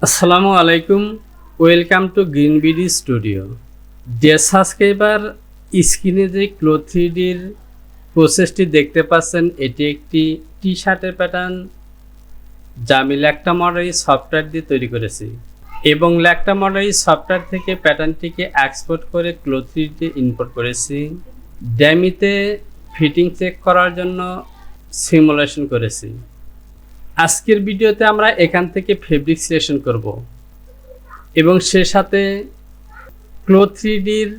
আসসালামু আলাইকুম, welcome to green BD studio. Dear subscriber, স্ক্রিনে যে ক্লোথ থ্রিডির প্রসেসটি দেখতে পাচ্ছেন, এটি একটি টি শার্টের প্যাটার্ন যা আমি ল্যাকটা মডারি সফটওয়্যার দিয়ে তৈরি করেছি এবং ল্যাকটা মডারি সফটওয়্যার থেকে প্যাটার্নটিকে এক্সপোর্ট করে ক্লোথ থ্রিডিতে ইম্পোর্ট করেছি। ড্যামিতে ফিটিং চেক করার জন্য সিমুলেশন করেছি। আজকের ভিডিওতে আমরা এখান থেকে ফেব্রিক সিলেকশন করব এবং সে সাথে ক্লোথ থ্রিডির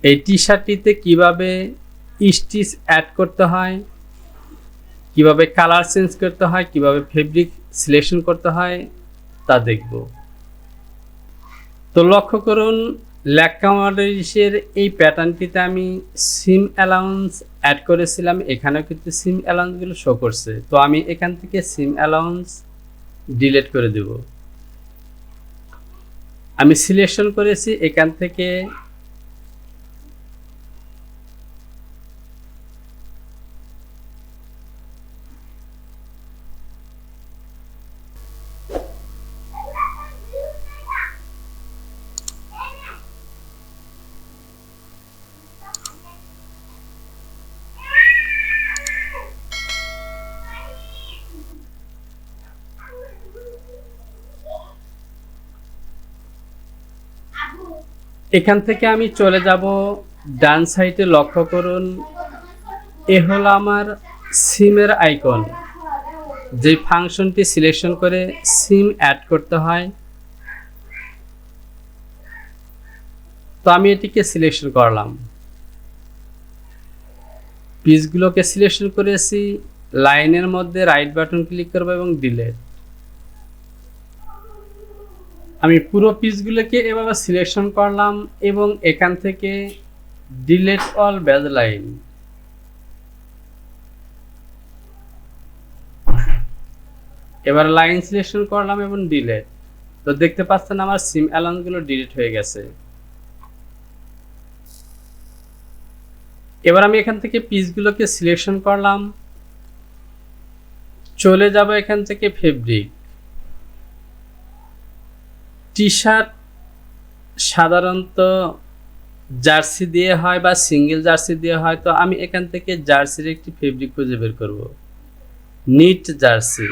এই টি শার্টটিতে কীভাবে স্টিচ অ্যাড করতে হয়, কিভাবে কালার চেঞ্জ করতে হয়, কিভাবে ফেব্রিক সিলেকশন করতে হয় তা দেখব। তো লক্ষ্য করুন, ল্যাকটা মডারিসের এই প্যাটার্নটিতে আমি সিম অ্যালাউন্স অ্যাড করেছিলাম। এখানেও কিন্তু সিম অ্যালাউন্সগুলো শো করছে। তো আমি এখান থেকে সিম অ্যালাউন্স ডিলিট করে দেব। আমি সিলেকশন করেছি এখান থেকে এখান থেকে আমি চলে যাব ডান সাইডে। লক্ষ্য করুন, এ হলো আমার সিমের আইকন, যে ফাংশনটি সিলেকশন করে সিম অ্যাড করতে হয়। তো আমি এটিকে সিলেকশন করলাম, পিসগুলোকে সিলেকশন করেছি। লাইনের মধ্যে রাইট বাটন ক্লিক করব এবং ডিলিট। আমি পুরো পিসগুলোকে এভাবে সিলেকশন করলাম এবং এখান থেকে ডিলিট অল ব্যাজ লাইন। এবার লাইন সিলেকশন করলাম এবং ডিলিট। তো দেখতে পাচ্ছেন আমার সিম অ্যালাউন্সগুলো ডিলিট হয়ে গেছে। এবার আমি এখান থেকে পিসগুলোকে সিলেকশন করলাম, চলে যাব এখান থেকে ফেব্রিক। টি শার্ট সাধারণত জার্সি দিয়ে হয় বা সিঙ্গেল জার্সি দিয়ে হয়। তো আমি এখান থেকে জার্সির একটি ফেব্রিক খুঁজে বের করব, নিট জার্সি।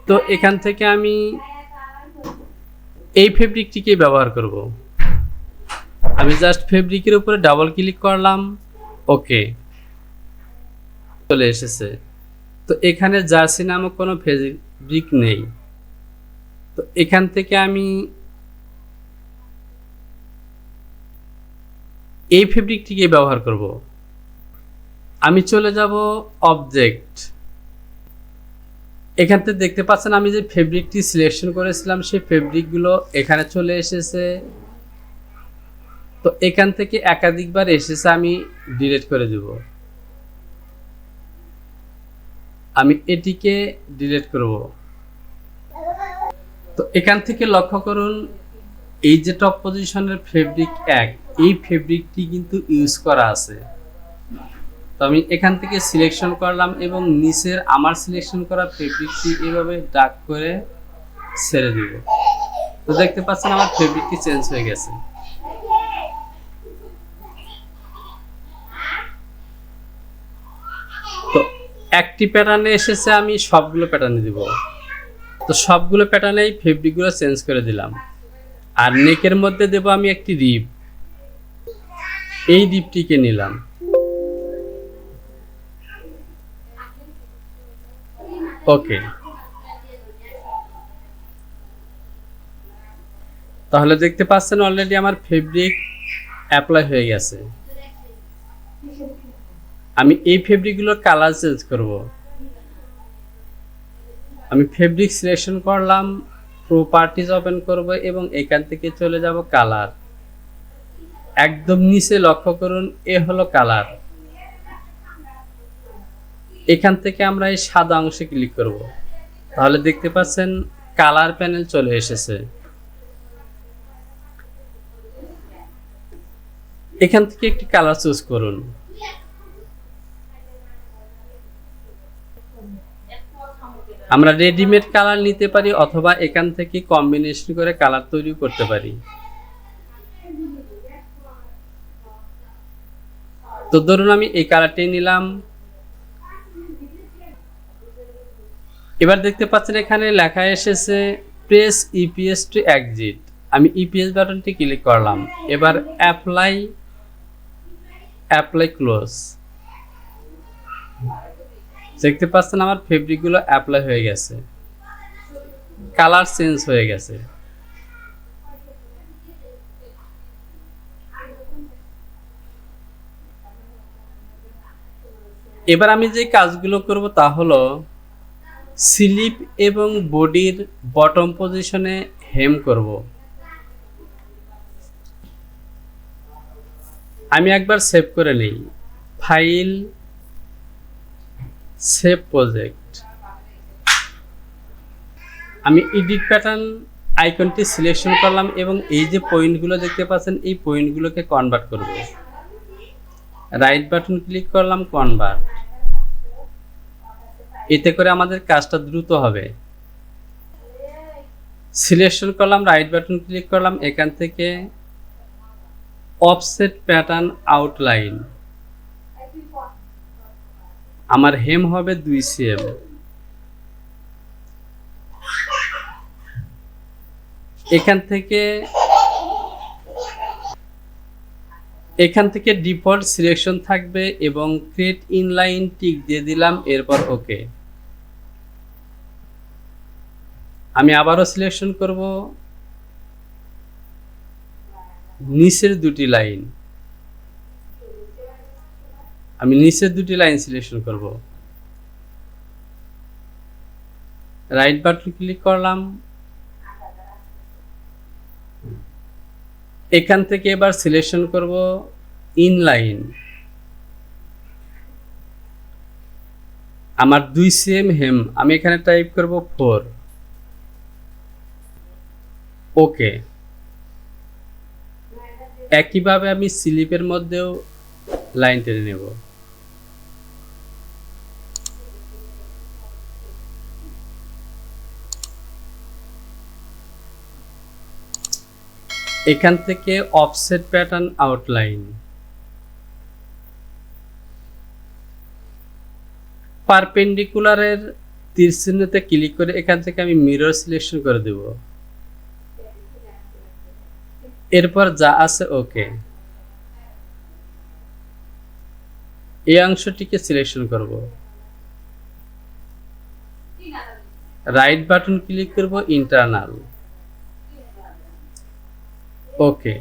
তো এখান থেকে আমি এই ফেব্রিকটিকে ব্যবহার করব। আমি জাস্ট ফেব্রিকের উপরে ডাবল ক্লিক করলাম, ওকে, চলে এসেছে। তো এখানে জার্সি নামক কোনো ফেব্রিক নেই। তো এখান থেকে আমি এই ফেব্রিকটিকে ব্যবহার করব। আমি চলে যাব অবজেক্ট। এখান থেকে দেখতে পাচ্ছেন আমি যে ফেব্রিকটি সিলেকশন করেছিলাম সেই ফেব্রিকগুলো এখানে চলে এসেছে। তো এখান থেকে একাধিকবার এসেছে, আমি ডিলিট করে দেব। আমি এটিকে ডিলিট করব। তো এখান থেকে লক্ষ্য করুন, এই যে টপ পজিশনের ফেব্রিক এক, এই ফেব্রিকটি কিন্তু ইউজ করা আছে। তো আমি এখান থেকে সিলেকশন করলাম এবং নিচের আমার সিলেকশন করা ফেব্রিকটি এভাবে ডার্ক করে ছেড়ে দিব। তো দেখতে পাচ্ছেন আমার ফেব্রিকটি চেঞ্জ হয়ে গেছে। তো একটি প্যাটার্নে এসেছে, আমি সবগুলো প্যাটার্নে দিব। তো সবগুলো প্যাটার্নেই ফেব্রিকগুলো চেঞ্জ করে দিলাম। আর নেকের মধ্যে দেব আমি একটি রিপ, এই রিপটিকে নিলাম। ওকে, তাহলে দেখতে পাচ্ছেন অলরেডি আমার ফেব্রিক অ্যাপ্লাই হয়ে গেছে। আমি এই ফেব্রিকগুলোর কালার চেঞ্জ করব। আমি ফেব্রিক সিলেকশন করলাম, প্রপার্টিজ ওপেন করব এবং এখান থেকে চলে যাব কালার। একদম নিচে লক্ষ্য করুন, এ হলো কালার। এখান থেকে আমরা এই সাদা অংশে ক্লিক করব। তাহলে দেখতে পাচ্ছেন কালার প্যানেল চলে এসেছে। এখান থেকে একটি কালার চুজ করুন। আমরা রেডিমেড কালার নিতে পারি অথবা এখান থেকে কম্বিনেশন করে কালার তৈরি করতে পারি। তো ধরুন আমি এই কালারটি নিলাম। এবার দেখতে পাচ্ছেন এখানে লেখা এসেছে প্রেস ইপিএস টু এক্সিট। আমি ইপিএস বাটনটি ক্লিক করলাম। এবার অ্যাপ্লাই ক্লোজ। দেখতে পাচ্ছেন আমার ফেব্রিকগুলো অ্যাপ্লাই হয়ে গেছে, কালার চেঞ্জ হয়ে গেছে। এবার আমি যে কাজগুলো করব তা হলো স্লিপ এবং বডির বটম পজিশনে হেম করব। আমি একবার সেভ করে নেই, ফাইল, সেভ প্রজেক্ট। আমি এডিট প্যাটার্ন আইকনটি সিলেকশন করলাম এবং এই যে পয়েন্টগুলো দেখতে পাচ্ছেন এই পয়েন্টগুলোকে কনভার্ট করব। রাইট বাটন ক্লিক করলাম, কনভার্ট। এতে করে আমাদের কাজটা দ্রুত হবে। সিলেকশন করলাম, রাইট বাটন ক্লিক করলাম, এখান থেকে অফসেট প্যাটার্ন আউটলাইন। আমার হেম হবে 2 cm। এখান থেকে ডিফল্ট সিলেকশন থাকবে এবং ক্রিয়েট ইনলাইন টিক দিয়ে দিলাম, এরপর ওকে। আমি আবারও সিলেকশন করব নিচের 2টি লাইন। আমি নিচের 2টি লাইন সিলেকশন করব। রাইট বাটন ক্লিক করলাম। এখান থেকে এবার সিলেকশন করব ইনলাইন। আমার 2 cm হেম, আমি এখানে টাইপ করব 4। ওকে। একইভাবে আমি স্লিপের মধ্যেও লাইন টেনে নেব। এখান থেকে অফসেট প্যাটার্ন আউটলাইন। পারপেন্ডিকুলারের তীর চিহ্নতে ক্লিক করে এখান থেকে আমি মিরর সিলেকশন করে দেব। এরপর যা আছে ওকে। এই অংশটিকে সিলেকশন করব। রাইট বাটন ক্লিক করব, ইন্টারনাল, ওকে।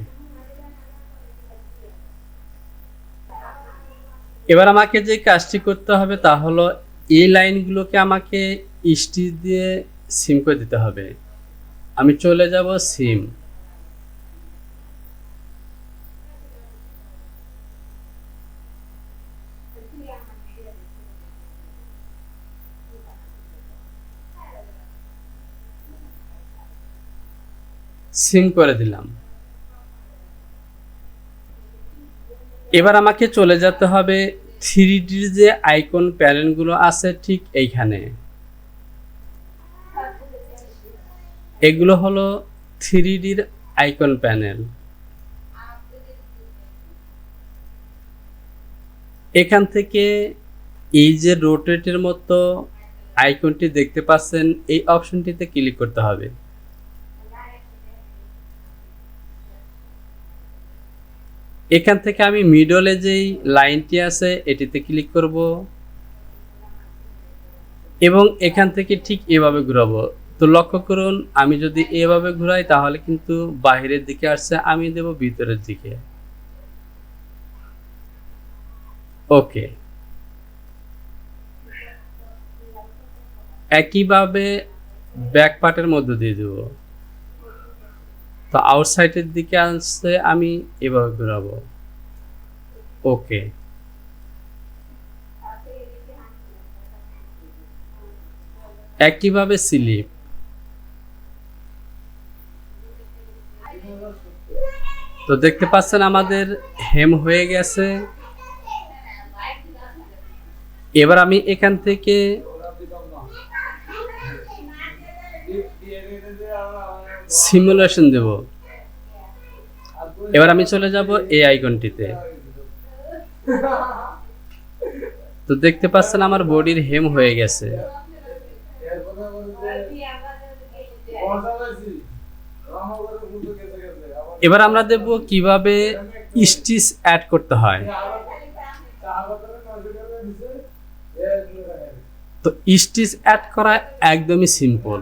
এবার আমাকে যে কাজটি করতে হবে তা হলো এই লাইনগুলোকে আমাকে স্টিচ দিয়ে সিম করে দিতে হবে। আমি চলে যাব সিম। সিম করে দিলাম। এবার আমাকে চলে যেতে হবে 3Dর যে আইকন প্যানেলগুলো আছে ঠিক এইখানে। এগুলো হলো 3Dর আইকন প্যানেল। এখান থেকে এই যে রোটেটের মতো আইকনটি দেখতে পাচ্ছেন এই অপশনটিতে ক্লিক করতে হবে। এখান থেকে আমি মিডলে যেই লাইনটি আছে এটিতে ক্লিক করব এবং এখান থেকে ঠিক এভাবে ঘোরাবো। তো লক্ষ্য করুন আমি যদি এভাবে ঘুরাই তাহলে কিন্তু বাহিরের দিকে আসছে, আমি দেব ভিতরের দিকে। ওকে। একইভাবে ব্যাক পার্টের মধ্যে দিয়ে দেব। তো আউটসাইডের দিকে আসছে, আমি এভাবে ঘোরাবো। ওকে। একইভাবে স্লিপ। তো দেখতে পাচ্ছেন আমাদের হেম হয়ে গেছে। এবার আমি এখান থেকে সিমুলেশন দেব। এবার আমি চলে যাব এই আইকনটিতে। তো দেখতে পাচ্ছেন আমার বডির হেম হয়ে গেছে। এবার আমরা দেখব কিভাবে স্টিচ অ্যাড করতে হয়। তো স্টিচ অ্যাড করা একদমই সিম্পল।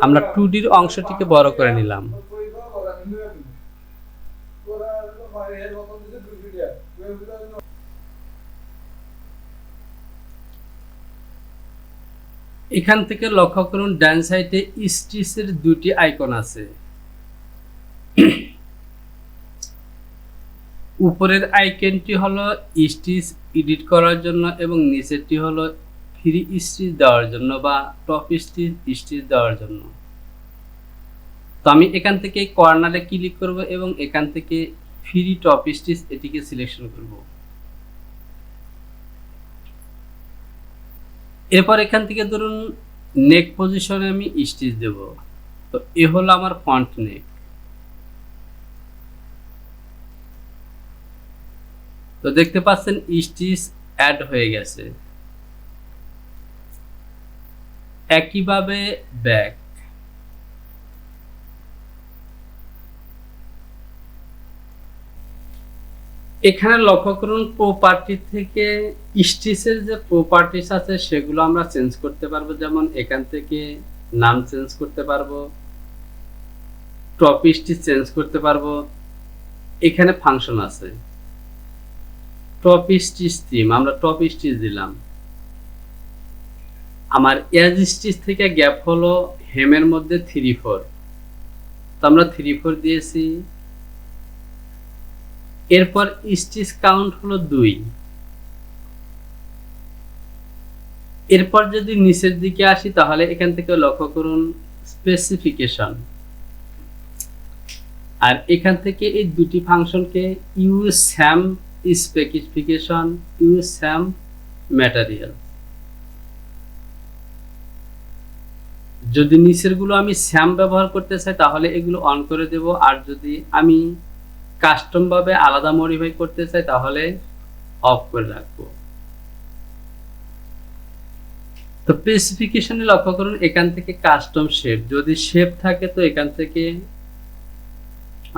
আমরা 2Dর অংশটিকে বড় করে নিলাম। এখান থেকে লক্ষ্য করুন ডান সাইডে স্টিচের দুটি আইকন আছে। উপরের আইকনটি হলো স্টিচ এডিট করার জন্য এবং নিচেরটি হলো ফ্রি স্টিচ দেওয়ার জন্য বা টপ স্টিচ দেওয়ার জন্য। তো আমি এখান থেকে কর্নারে ক্লিক করব এবং এখান থেকে ফ্রি টপ স্টিচ এটিকে সিলেকশন করব। এরপর এখান থেকে ধরুন নেক পজিশনে আমি স্টিচ দেব। তো এ হলো আমার ফ্রন্ট নেক। তো দেখতে পাচ্ছেন স্টিচ অ্যাড হয়ে গেছে। একইভাবে ব্যাক। এখানে লক্ষ্য করুন প্রপার্টি থেকে স্টিচের যে প্রপার্টিস আছে সেগুলো আমরা চেঞ্জ করতে পারবো। যেমন এখান থেকে নাম চেঞ্জ করতে পারবো, টপ স্টিচ চেঞ্জ করতে পারবো। এখানে ফাংশন আছে টপ স্টিচ থিম, আমরা টপ স্টিচ দিলাম। আমার এজ স্টিচ থেকে গ্যাপ হলো হেমের মধ্যে 3-4, তো আমরা 3-4 দিয়েছি। এরপর স্টিচ কাউন্ট হলো 2। এরপর যদি নিচের দিকে আসি তাহলে এখান থেকে লক্ষ্য করুন স্পেসিফিকেশন, আর এখান থেকে এই দুটি ফাংশনকে use Sam specification, use Sam material. যদি নিচের গুলো আমি স্যাম ব্যবহার করতে চাই তাহলে এগুলো অন করে দেব, আর যদি আমি কাস্টম ভাবে আলাদা মডিফাই করতে চাই তাহলে অফ করে রাখবো। তো স্পেসিফিকেশনে লক্ষ্য করুন এখান থেকে কাস্টম শেপ, যদি শেপ থাকে তো এখান থেকে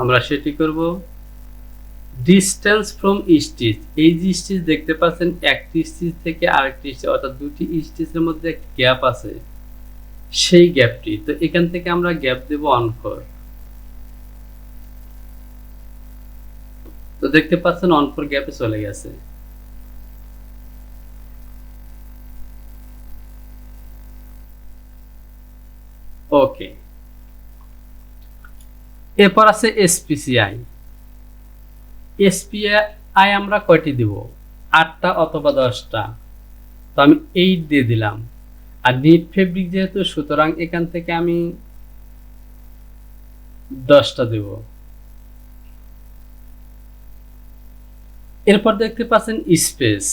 আমরা সেটি করব। ডিসটেন্স ফ্রম স্টিচ, এই যে স্টিচ দেখতে পাচ্ছেন একটি স্টিচ থেকে আরেকটি স্টিচ অর্থাৎ দুটি স্টিচের মধ্যে একটা গ্যাপ আছে, সেই গ্যাপটি, তো এখান থেকে আমরা গ্যাপ দেব অন4। তো দেখতে পাচ্ছেন অন4 গ্যাপে চলে গেছে। ওকে, এরপর আছে এসপিসিআই। এসপিআই আমরা কয়টি দিব? 8টা অথবা 10টা, তো আমি 8 দিয়ে দিলাম। আর নিট ফেব্রিক যেহেতু সুতরাং এখান থেকে আমি 10টা দেব। এরপর দেখতে পাচ্ছেন স্পেস।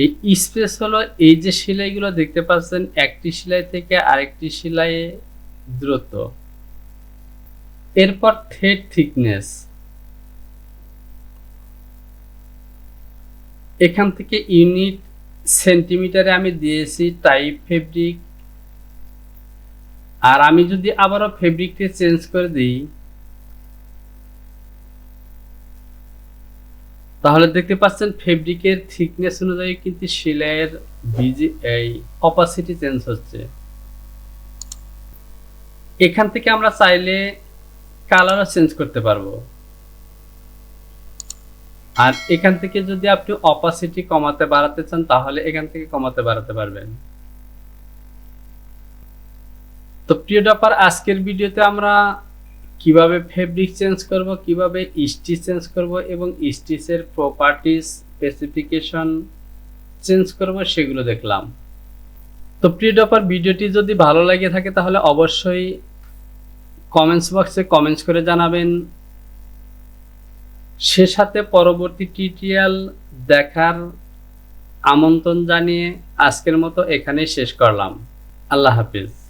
এই স্পেস হলো এই যে সেলাইগুলো দেখতে পাচ্ছেন একটি সেলাই থেকে আরেকটি সেলাইয়ে দূরত্ব। এরপর থ্রেড থিকনেস, এখান থেকে ইউনিট সেন্টিমিটারে আমি দিয়েছি টাইপ ফেব্রিক। আর আমি যদি আবারও ফেব্রিকটি চেঞ্জ করে দিই তাহলে দেখতে পাচ্ছেন ফেব্রিকের থিকনেস অনুযায়ী কিন্তু সেলাইয়ের এই অপাসিটি চেঞ্জ হচ্ছে। এখান থেকে আমরা চাইলে কালারও চেঞ্জ করতে পারবো। আর এখান থেকে যদি আপনি অপাসিটি কমাতে বাড়াতে চান তাহলে এখান থেকে কমাতে বাড়াতে পারবেন। তো প্রিয় ডপার, আজকের ভিডিওতে আমরা কিভাবে ফেব্রিক চেঞ্জ করব, কিভাবে স্টিচ চেঞ্জ করব এবং স্টিচের প্রপার্টিজ স্পেসিফিকেশন চেঞ্জ করব সেগুলো দেখলাম। তো প্রিয় ডপার, ভিডিওটি যদি ভালো লাগে থাকে তাহলে অবশ্যই কমেন্টস বক্সে কমেন্টস করে জানাবেন। সে সাথে পরবর্তী টিউটোরিয়াল দেখার আমন্ত্রণ জানিয়ে আজকের মতো এখানেই শেষ করলাম। আল্লাহ হাফিজ।